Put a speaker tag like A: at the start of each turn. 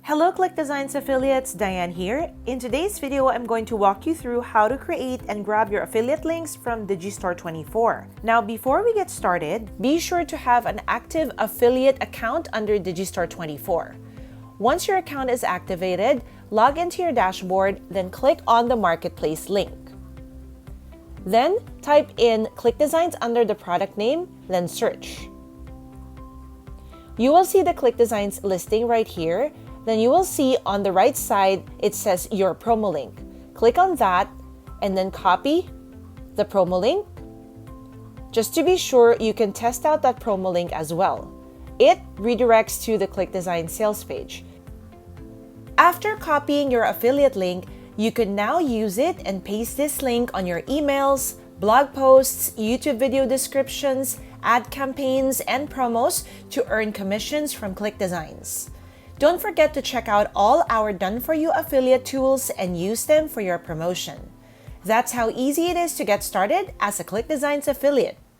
A: Hello ClickDesigns affiliates, Diane here. In today's video, I'm going to walk you through how to create and grab your affiliate links from DigiStore24. Now, before we get started, be sure to have an active affiliate account under DigiStore24. Once your account is activated, log into your dashboard, then click on the Marketplace link. Then, type in ClickDesigns under the product name, then search. You will see the ClickDesigns listing right here. Then you will see on the right side, it says your promo link. Click on that and then copy the promo link. Just to be sure, you can test out that promo link as well. It redirects to the ClickDesigns sales page. After copying your affiliate link, you can now use it and paste this link on your emails, blog posts, YouTube video descriptions, ad campaigns, and promos to earn commissions from ClickDesigns. Don't forget to check out all our done-for-you affiliate tools and use them for your promotion. That's how easy it is to get started as a ClickDesigns affiliate.